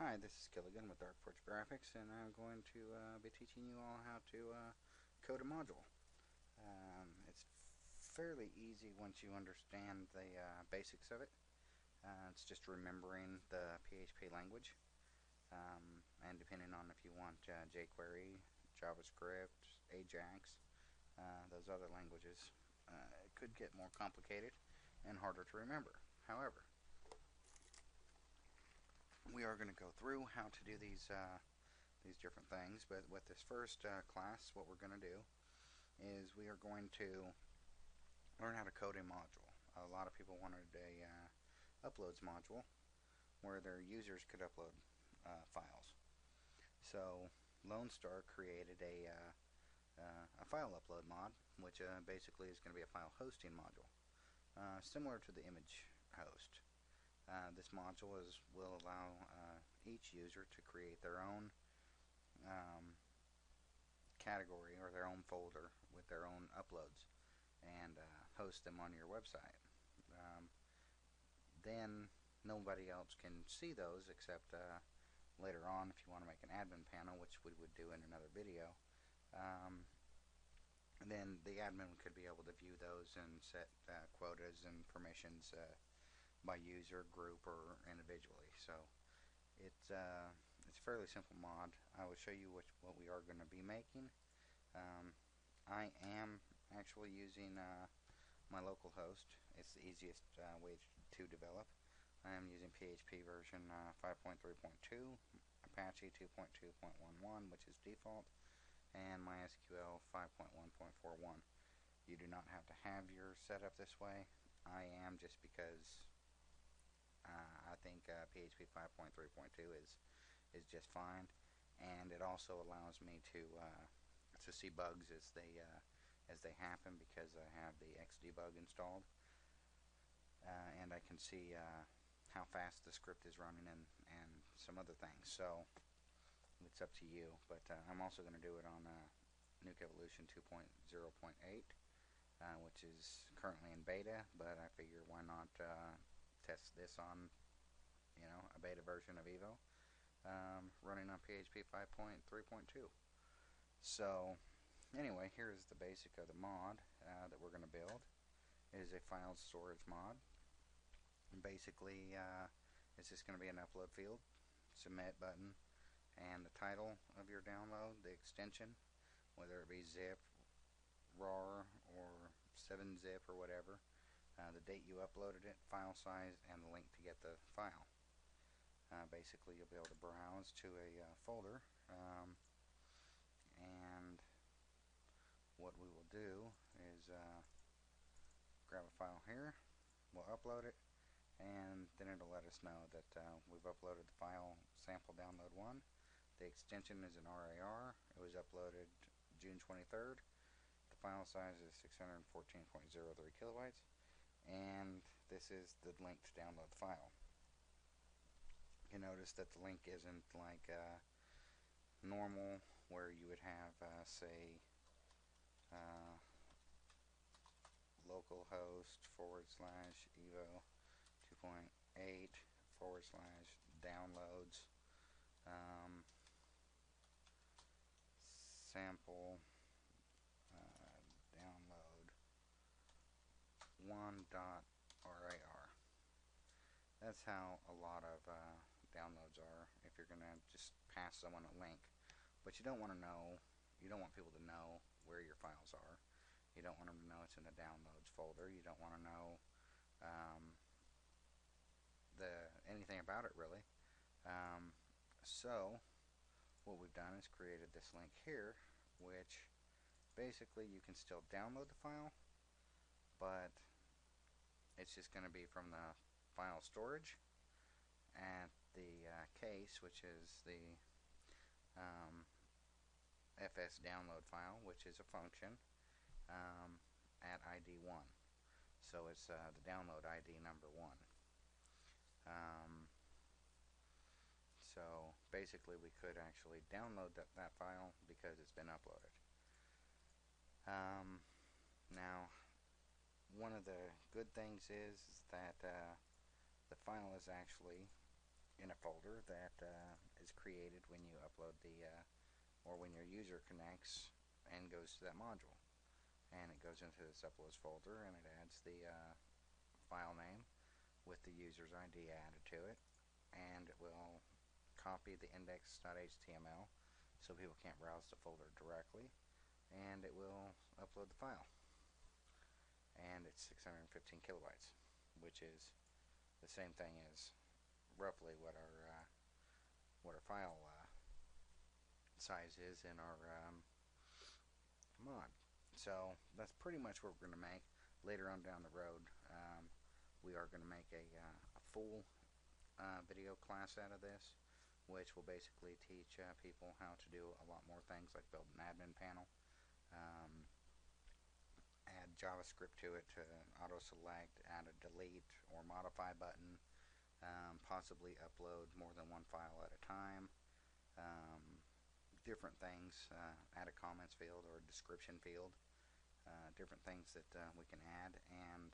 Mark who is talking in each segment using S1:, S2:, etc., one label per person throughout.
S1: Hi, this is Gilligan with Dark Forge Graphics, and I'm going to be teaching you all how to code a module. It's fairly easy once you understand the basics of it. It's just remembering the PHP language, and depending on if you want jQuery, JavaScript, Ajax, those other languages, it could get more complicated and harder to remember. However, we are going to go through how to do these different things, but with this first class, what we're going to do is we are going to learn how to code a module. A lot of people wanted a uploads module where their users could upload files. So Lone Star created a file upload mod, which basically is going to be a file hosting module, similar to the image host. This module will allow each user to create their own category or their own folder with their own uploads and host them on your website. Then nobody else can see those except later on if you want to make an admin panel, which we would do in another video. Then the admin could be able to view those and set quotas and permissions by user, group, or individually. So it's a fairly simple mod. I will show you what we are going to be making. I am actually using my local host. It's the easiest way to develop. I am using PHP version 5.3.2, Apache 2.2.11, which is default, and MySQL 5.1.41. You do not have to have your setup this way. I am just because I think PHP 5.3.2 is just fine, and it also allows me to see bugs as they happen because I have the Xdebug installed, and I can see how fast the script is running and some other things. So it's up to you, but I'm also going to do it on Nuke Evolution 2.0.8, which is currently in beta, but I figure why not test this on a beta version of Evo running on PHP 5.3.2. So anyway, here is the basic of the mod that we're going to build. It is a file storage mod. And basically, it's just going to be an upload field, submit button, and the title of your download, the extension, whether it be zip, RAR, or 7-zip or whatever, the date you uploaded it, file size, and the link to get the file. Basically, you'll be able to browse to a folder, and what we will do is grab a file here, we'll upload it, and then it'll let us know that we've uploaded the file sample download 1. The extension is an RAR. It was uploaded June 23rd. The file size is 614.03 kilobytes, and this is the link to download the file. You notice that the link isn't like normal, where you would have say localhost /evo 2.8 /downloads sample download 1.rar. That's how a lot of downloads are if you're going to just pass someone a link. But you don't want to know, you don't want people to know where your files are. You don't want them to know it's in the downloads folder. You don't want to know anything about it really. So what we've done is created this link here, which basically you can still download the file, but it's just going to be from the file storage at the case, which is the fs download file, which is a function at ID 1. So it's the download ID number 1. So basically we could actually download that file because it's been uploaded. Now, one of the good things is that the file is actually in a folder that is created when you upload or when your user connects and goes to that module. And it goes into this uploads folder, and it adds the file name with the user's ID added to it, and it will copy the index.html so people can't browse the folder directly, and it will upload the file. And it's 615 kilobytes, which is the same thing as roughly what our file size is in our mod. So that's pretty much what we're going to make. Later on down the road, we are going to make a full video class out of this, which will basically teach people how to do a lot more things like build an admin panel, add JavaScript to it to auto-select, add a delete or modify button, possibly upload more than one file at a time, different things, add a comments field or a description field, different things that we can add, and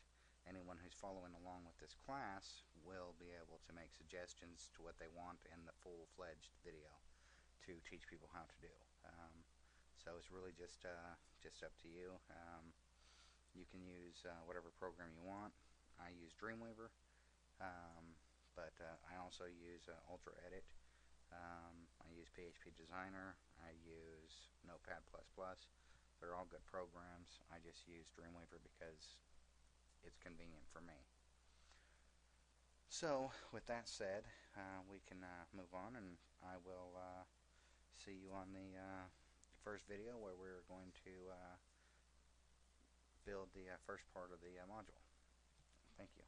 S1: anyone who's following along with this class will be able to make suggestions to what they want in the full-fledged video to teach people how to do. So it's really just up to you. You can use whatever program you want. I use Dreamweaver, but I also use Ultra Edit. I use PHP Designer. I use Notepad++. They're all good programs. I just use Dreamweaver because it's convenient for me. So with that said, we can move on, and I will see you on the first video where we're going to build the first part of the module. Thank you.